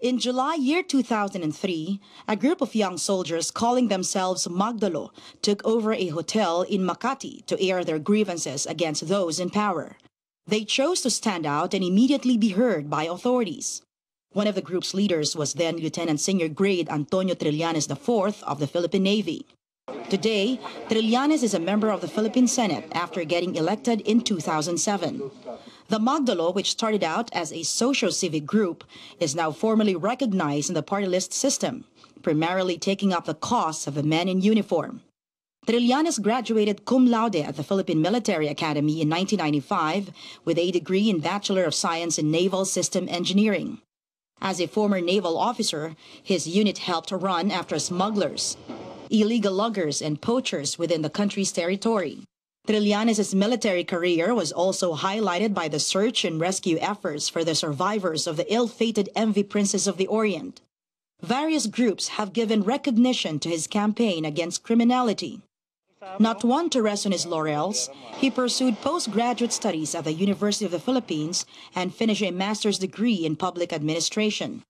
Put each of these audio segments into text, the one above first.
In July year 2003, a group of young soldiers calling themselves Magdalo took over a hotel in Makati to air their grievances against those in power. They chose to stand out and immediately be heard by authorities. One of the group's leaders was then Lieutenant Senior Grade Antonio Trillanes IV of the Philippine Navy. Today, Trillanes is a member of the Philippine Senate after getting elected in 2007. The Magdalo, which started out as a socio-civic group, is now formally recognized in the party list system, primarily taking up the cause of the men in uniform. Trillanes graduated cum laude at the Philippine Military Academy in 1995 with a degree in Bachelor of Science in Naval System Engineering. As a former naval officer, his unit helped run after smugglers, illegal loggers, and poachers within the country's territory. Trillanes' military career was also highlighted by the search and rescue efforts for the survivors of the ill-fated MV Princess of the Orient. Various groups have given recognition to his campaign against criminality. Not one to rest on his laurels, he pursued postgraduate studies at the University of the Philippines and finished a master's degree in public administration.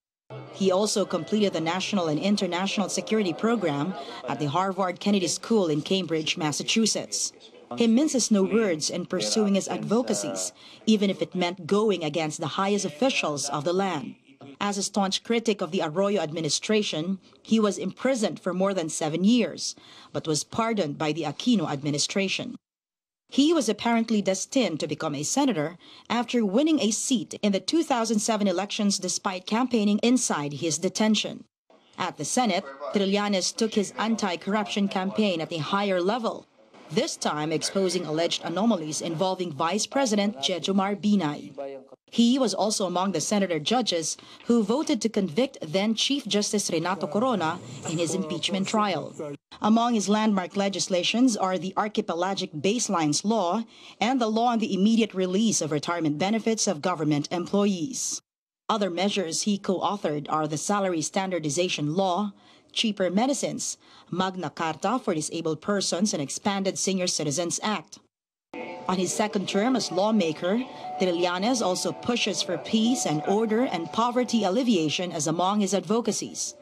He also completed the National and International Security Program at the Harvard Kennedy School in Cambridge, Massachusetts. He minces no words in pursuing his advocacies, even if it meant going against the highest officials of the land. As a staunch critic of the Arroyo administration, he was imprisoned for more than 7 years, but was pardoned by the Aquino administration. He was apparently destined to become a senator after winning a seat in the 2007 elections despite campaigning inside his detention. At the Senate, Trillanes took his anti-corruption campaign at a higher level, this time exposing alleged anomalies involving Vice President Jejomar Binay. He was also among the senator judges who voted to convict then Chief Justice Renato Corona in his impeachment trial. Among his landmark legislations are the Archipelagic Baselines Law and the law on the immediate release of retirement benefits of government employees. Other measures he co-authored are the Salary Standardization Law, Cheaper Medicines, Magna Carta for Disabled Persons, and Expanded Senior Citizens Act. On his second term as lawmaker, Trillanes also pushes for peace and order and poverty alleviation as among his advocacies.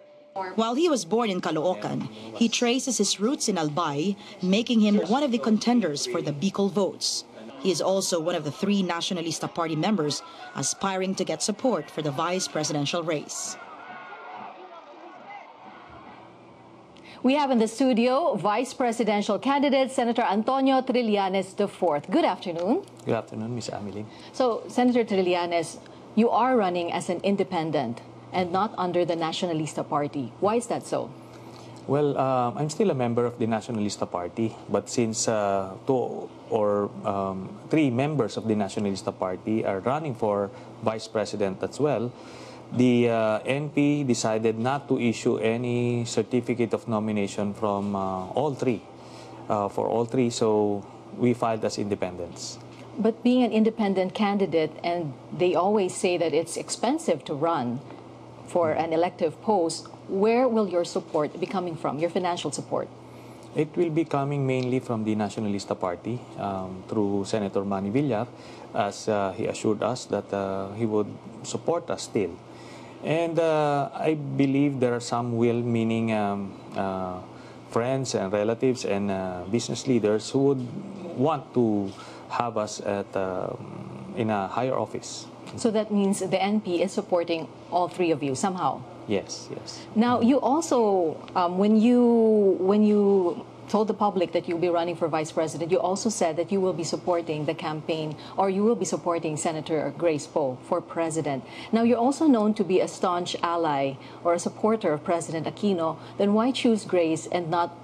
While he was born in Caloocan, he traces his roots in Albay, making him one of the contenders for the Bicol votes. He is also one of the 3 Nacionalista Party members aspiring to get support for the vice presidential race. We have in the studio Vice Presidential candidate Senator Antonio Trillanes IV. Good afternoon. Good afternoon, Ms. Amelie. So, Senator Trillanes, you are running as an independent and not under the Nacionalista Party. Why is that so? Well, I'm still a member of the Nacionalista Party, but since 2 or 3 members of the Nacionalista Party are running for Vice President as well, the NP decided not to issue any certificate of nomination from for all three, so we filed as independents. But being an independent candidate, and they always say that it's expensive to run for an elective post, where will your support be coming from, your financial support? It will be coming mainly from the Nacionalista Party through Senator Manny Villar, as he assured us that he would support us still. And I believe there are some well-meaning friends and relatives and business leaders who would want to have us in a higher office. So that means the NP is supporting all 3 of you somehow? Yes, yes. Now, you also, when you told the public that you'll be running for Vice President, you also said that you will be supporting the campaign, or you will be supporting Senator Grace Poe for President. Now, you're also known to be a staunch ally or a supporter of President Aquino. Then why choose Grace and not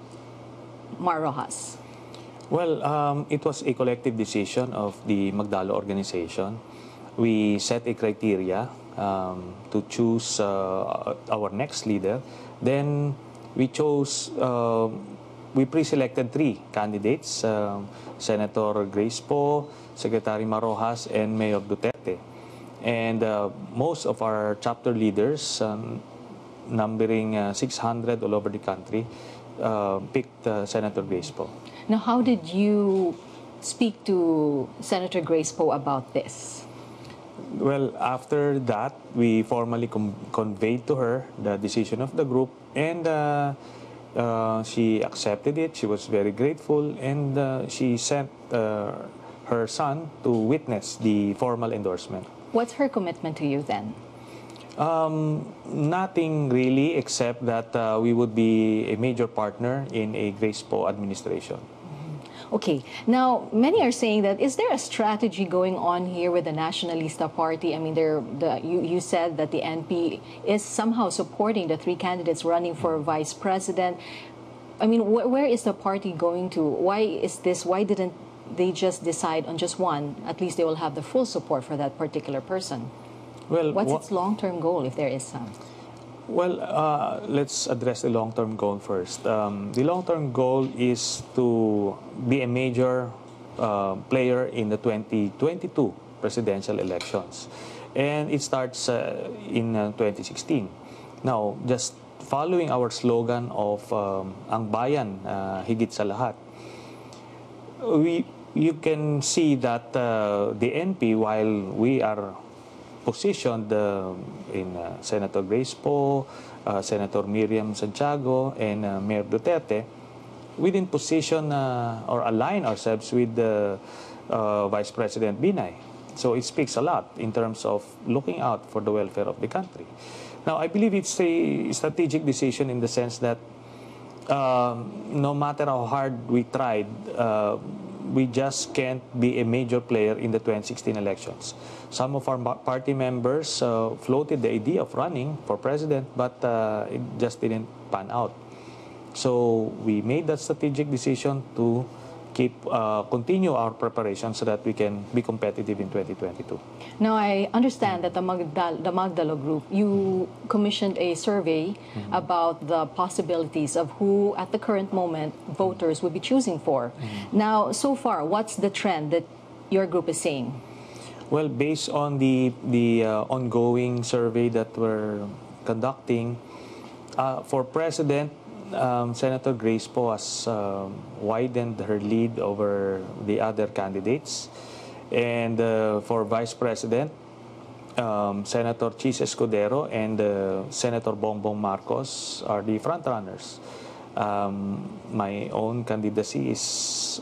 Mar Rojas? Well, it was a collective decision of the Magdalo organization. We set a criteria to choose our next leader. Then we chose, we pre-selected 3 candidates, Senator Grace Poe, Secretary Mar Rojas, and Mayor Duterte. And most of our chapter leaders, numbering 600 all over the country, picked Senator Grace Poe. Now, how did you speak to Senator Grace Poe about this? Well, after that, we formally conveyed to her the decision of the group, and she accepted it. She was very grateful, and she sent her son to witness the formal endorsement. What's her commitment to you then? Nothing really, except that we would be a major partner in a Grace Poe administration. Okay, now many are saying that is there a strategy going on here with the Nationalista Party? I mean, you said that the NP is somehow supporting the three candidates running for vice president. I mean, where is the party going to? Why is this? Why didn't they just decide on just one? At least they will have the full support for that particular person. Well, what's its long-term goal, if there is some? Well, let's address the long-term goal first. The long-term goal is to be a major player in the 2022 presidential elections. And it starts in 2016. Now, just following our slogan of Ang Bayan, Higit sa Lahat, you can see that the NP, while we are positioned in Senator Grace Poe, Senator Miriam Santiago, and Mayor Duterte, we didn't position or align ourselves with Vice President Binay. So it speaks a lot in terms of looking out for the welfare of the country. Now, I believe it's a strategic decision in the sense that no matter how hard we tried, we just can't be a major player in the 2016 elections. Some of our party members floated the idea of running for president, but it just didn't pan out. So we made that strategic decision to continue our preparation so that we can be competitive in 2022. Now, I understand that the Magdalo Group, you commissioned a survey about the possibilities of who, at the current moment, voters would be choosing for. Now, so far, what's the trend that your group is seeing? Well, based on the ongoing survey that we're conducting, for president, Senator Grace Poe has widened her lead over the other candidates. And for Vice President, Senator Chis Escudero and Senator Bongbong Marcos are the frontrunners. My own candidacy is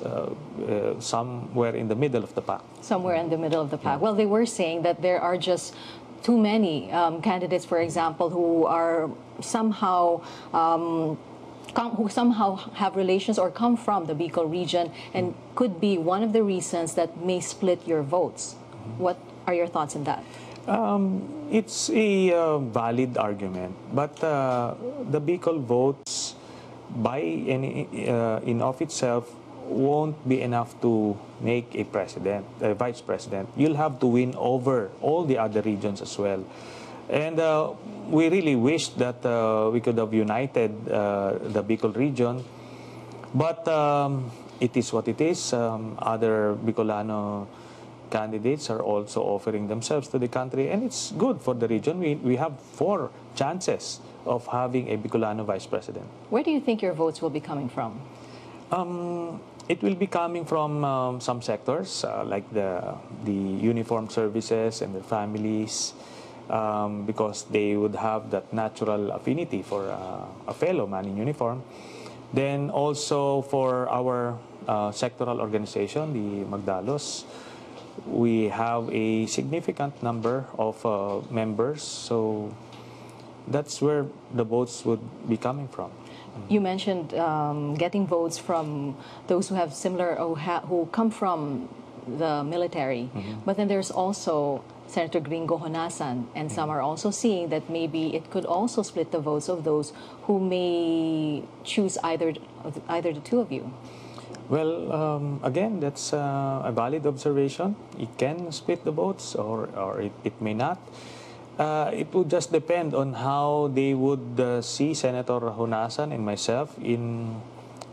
somewhere in the middle of the pack. Somewhere in the middle of the pack. Well, they were saying that there are just too many candidates, for example, who are somehow who somehow have relations or come from the Bicol region and could be one of the reasons that may split your votes. What are your thoughts on that? It's a valid argument, but the Bicol votes in of itself won't be enough to make a vice president. You'll have to win over all the other regions as well. And we really wish that we could have united the Bicol region. But it is what it is. Other Bicolano candidates are also offering themselves to the country. And it's good for the region. We have 4 chances of having a Bicolano vice president. Where do you think your votes will be coming from? It will be coming from some sectors, like the uniformed services and their families, because they would have that natural affinity for a fellow man in uniform. Then also for our sectoral organization, the Magdalos, we have a significant number of members, so that's where the votes would be coming from. You mentioned getting votes from those who have similar, who come from the military, but then there's also Senator Gringo Honasan, and some are also seeing that maybe it could also split the votes of those who may choose either the two of you. Well, again, that's a valid observation. It can split the votes, or it may not. It would just depend on how they would see Senator Honasan and myself in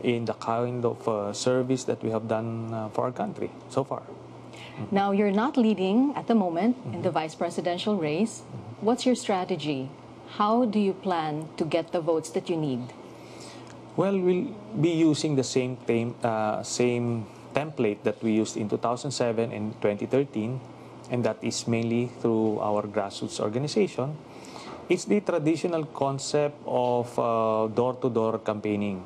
the kind of service that we have done for our country so far. Now, you're not leading at the moment in the vice presidential race. What's your strategy? How do you plan to get the votes that you need? Well, we'll be using the same template that we used in 2007 and 2013. and that is mainly through our grassroots organization. It's the traditional concept of door-to-door campaigning.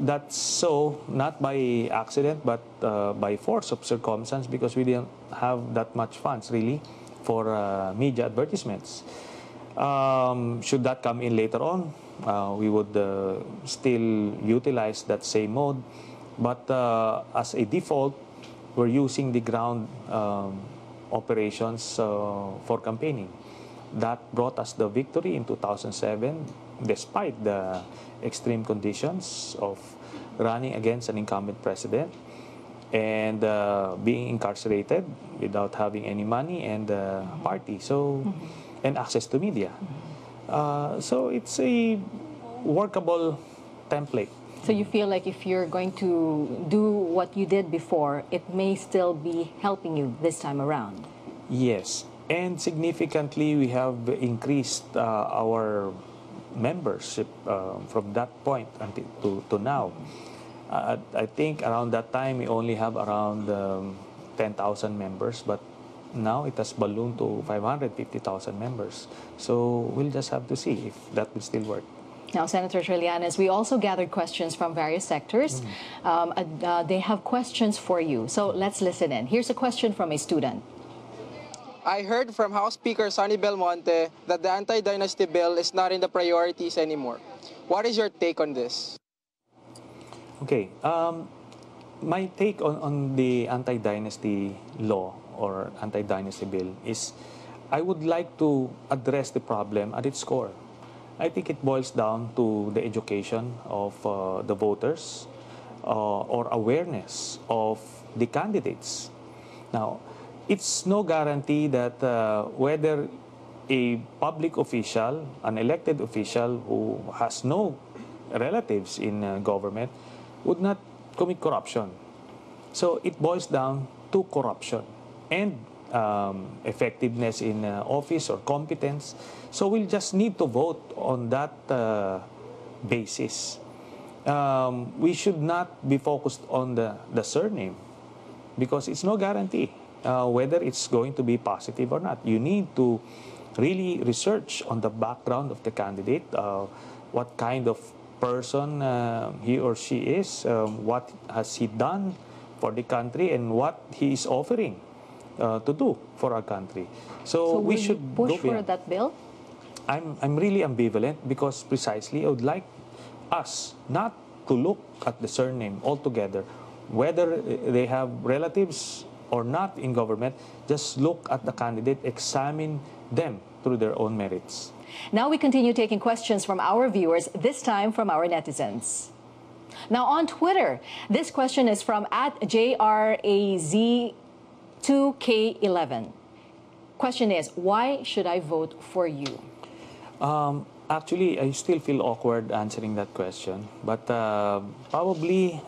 That's so not by accident, but by force of circumstance, because we didn't have that much funds really for media advertisements. Should that come in later on, we would still utilize that same mode. But as a default, we're using the ground operations for campaigning. That brought us the victory in 2007, despite the extreme conditions of running against an incumbent president and being incarcerated without having any money and party, and access to media. So it's a workable template. So you feel like if you're going to do what you did before, it may still be helping you this time around? Yes, and significantly we have increased our membership from that point until to now. I think around that time we only have around 10,000 members, but now it has ballooned to 550,000 members. So we'll just have to see if that will still work. Now, Senator Trillanes, we also gathered questions from various sectors. They have questions for you. So let's listen in. Here's a question from a student. I heard from House Speaker Sonny Belmonte that the anti-dynasty bill is not in the priorities anymore. What is your take on this? Okay, my take on the anti-dynasty law or anti-dynasty bill is I would like to address the problem at its core. I think it boils down to the education of the voters or awareness of the candidates. Now, it's no guarantee that whether a public official, an elected official who has no relatives in government would not commit corruption. So it boils down to corruption and effectiveness in office or competence. So we'll just need to vote on that basis. We should not be focused on the surname because it's no guarantee whether it's going to be positive or not. You need to really research on the background of the candidate, what kind of person he or she is, what has he done for the country, and what he is offering to do for our country. So we should push for that bill? I'm really ambivalent because precisely I would like us not to look at the surname altogether, whether they have relatives or not in government. Just look at the candidate, examine them through their own merits. Now we continue taking questions from our viewers, this time from our netizens. Now on Twitter, this question is from @JRAZ2K11. Question is, why should I vote for you? Actually, I still feel awkward answering that question, but probably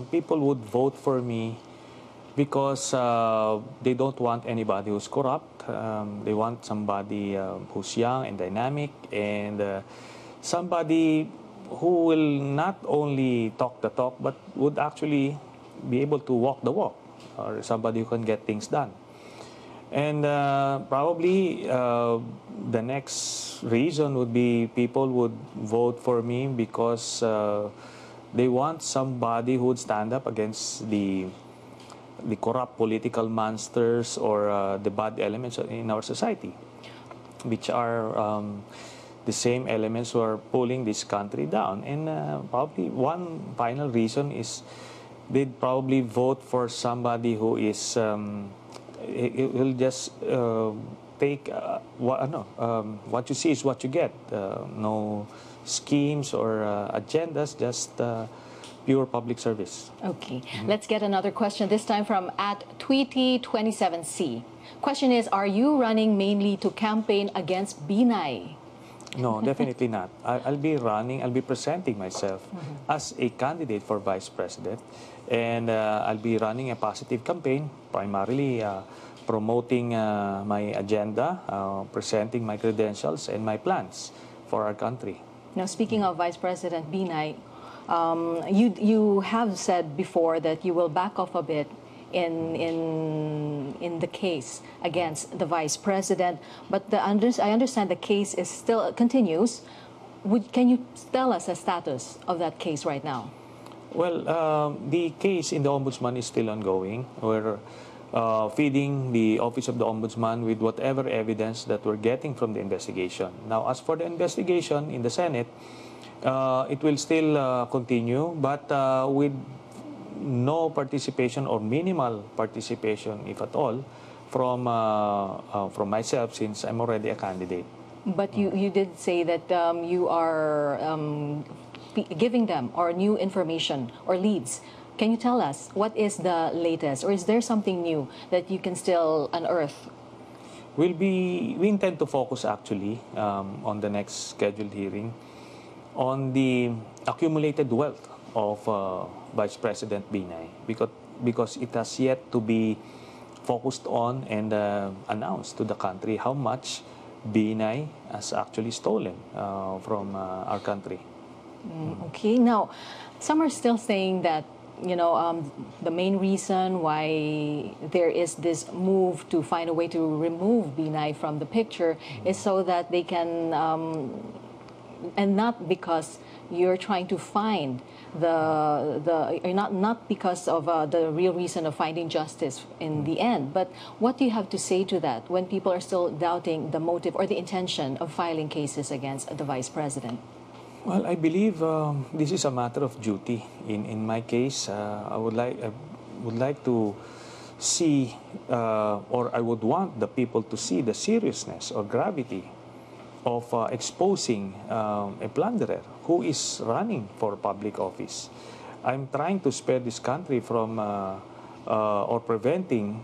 people would vote for me because they don't want anybody who's corrupt. They want somebody who's young and dynamic, and somebody who will not only talk the talk but would actually be able to walk the walk, or somebody who can get things done. And probably the next reason would be people would vote for me because they want somebody who would stand up against the corrupt political monsters or the bad elements in our society, which are the same elements who are pulling this country down. And probably one final reason is they'd probably vote for somebody who is it will just take what you see is what you get. No schemes or agendas, just pure public service. Okay, let's get another question, this time from @Tweety27C. Question is, are you running mainly to campaign against Binay? No, definitely not. I'll be presenting myself as a candidate for Vice President, and I'll be running a positive campaign, primarily promoting my agenda, presenting my credentials and my plans for our country. Now, speaking of Vice President Binay, you have said before that you will back off a bit in the case against the vice president. But I understand the case is still continues. Can you tell us the status of that case right now? Well, the case in the Ombudsman is still ongoing. We're feeding the Office of the Ombudsman with whatever evidence that we're getting from the investigation. Now, as for the investigation in the Senate, it will still continue, but with no participation or minimal participation, if at all, from myself, since I'm already a candidate. But you did say that you are giving them or new information or leads. Can you tell us what is the latest, or is there something new that you can still unearth? We intend to focus actually on the next scheduled hearing on the accumulated wealth of Vice President Binay, because it has yet to be focused on and announced to the country how much Binay has actually stolen from our country. Okay, now some are still saying that the main reason why there is this move to find a way to remove Binay from the picture is so that they can, and not because you're trying to find not because of the real reason of finding justice in the end. But what do you have to say to that when people are still doubting the motive or the intention of filing cases against the vice president? Well, I believe this is a matter of duty. In my case, I would like to see, or I would want the people to see the seriousness or gravity of exposing a plunderer who is running for public office. I'm trying to spare this country from or preventing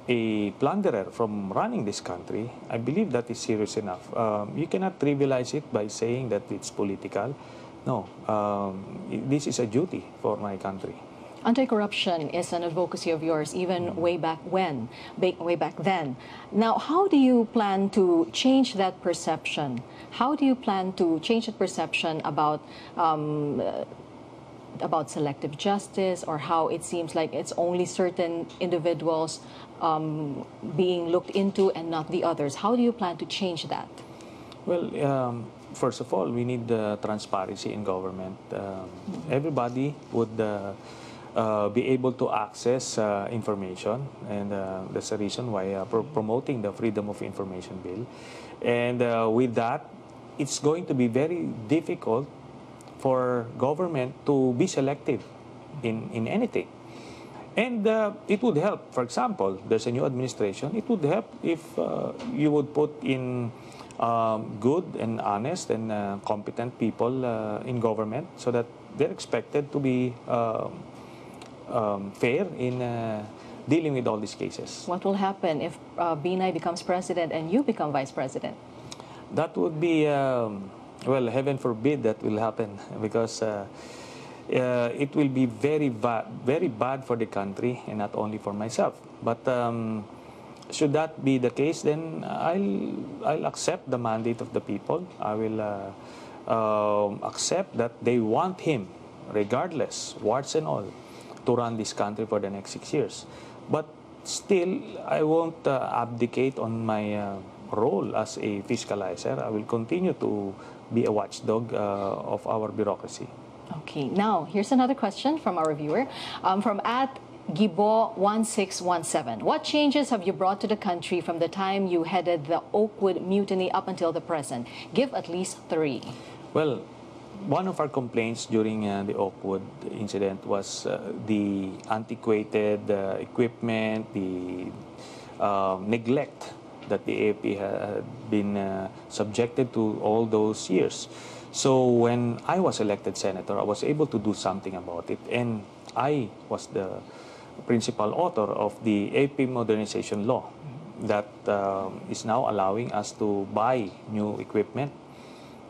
a plunderer from running this country. I believe that is serious enough. You cannot trivialize it by saying that it's political. No, this is a duty for my country. Anti-corruption is an advocacy of yours, even way back then. Now, how do you plan to change that perception? How do you plan to change that perception about selective justice, or how it seems like it's only certain individuals being looked into and not the others? How do you plan to change that? Well, first of all, we need transparency in government. Everybody would be able to access information, and that's the reason why promoting the Freedom of Information Bill. And with that, it's going to be very difficult for government to be selective in anything. And it would help, for example, there's a new administration, it would help if you would put in good and honest and competent people in government, so that they're expected to be fair in dealing with all these cases. What will happen if Binay becomes president and you become vice president? That would be, well, heaven forbid that will happen, because it will be very bad for the country, and not only for myself. But should that be the case, then I'll accept the mandate of the people. I will accept that they want him, regardless, warts and all, to run this country for the next 6 years. But still, I won't abdicate on my role as a fiscalizer. I will continue to be a watchdog of our bureaucracy. Okay, now here's another question from our viewer, from @Gibo1617. What changes have you brought to the country from the time you headed the Oakwood mutiny up until the present? Give at least 3. Well, one of our complaints during the Oakwood incident was the antiquated equipment, the neglect that the AP had been subjected to all those years. So when I was elected senator, I was able to do something about it, and I was the principal author of the AP modernization law that is now allowing us to buy new equipment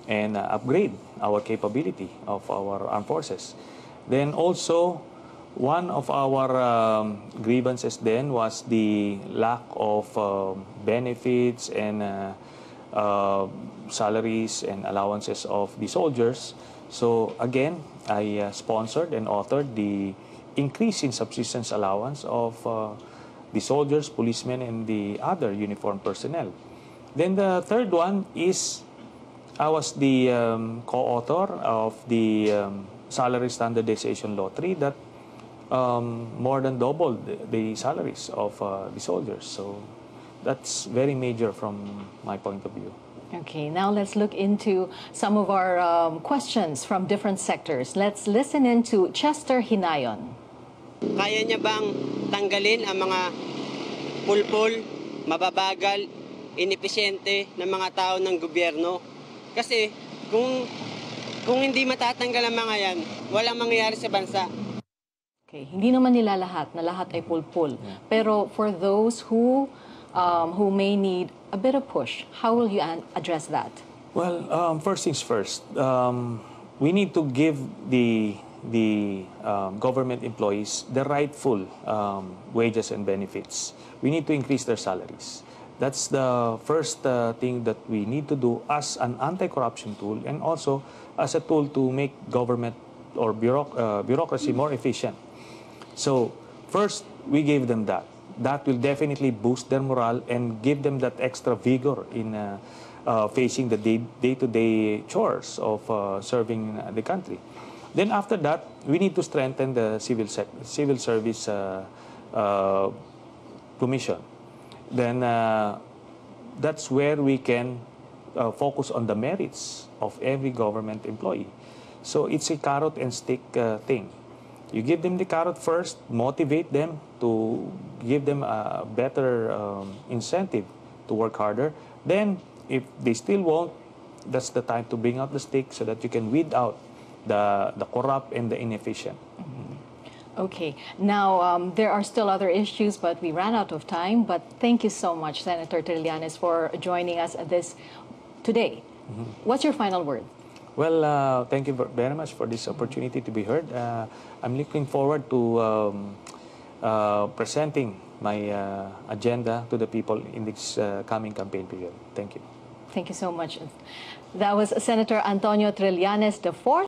and upgrade our capability of our armed forces. Then also, one of our grievances then was the lack of benefits and salaries and allowances of the soldiers. So again, I sponsored and authored the increase in subsistence allowance of the soldiers, policemen, and the other uniformed personnel. Then the third one is I was the co-author of the Salary Standardization Law 3 that more than doubled the salaries of the soldiers. So that's very major from my point of view. Okay, now let's look into some of our questions from different sectors. Let's listen into Chester Hinayon. Kaya niya bang tanggalin ang mga pulpul, mababagal, inepisyente ng mga tao ng gobyerno? Kasi kung hindi matatanggal ang mga yan, walang mangyayari sa bansa. Okay, hindi naman nila lahat, na lahat ay pulpul. Pero for those who may need a bit of push, how will you address that? Well, first things first, we need to give the government employees the rightful wages and benefits. We need to increase their salaries. That's the first thing that we need to do as an anti-corruption tool and also as a tool to make government or bureaucracy more efficient. So first, we gave them that. That will definitely boost their morale and give them that extra vigor in facing the day-to-day chores of serving the country. Then after that, we need to strengthen the civil service commission. Then that's where we can focus on the merits of every government employee. So it's a carrot and stick thing. You give them the carrot first, motivate them to give them a better incentive to work harder. Then, if they still won't, that's the time to bring out the stick so that you can weed out the corrupt and the inefficient. Okay. Now, there are still other issues, but we ran out of time. But thank you so much, Senator Trillanes, for joining us today. What's your final word? Well, thank you very much for this opportunity to be heard. I'm looking forward to presenting my agenda to the people in this coming campaign period. Thank you. Thank you so much. That was Senator Antonio Trillanes IV.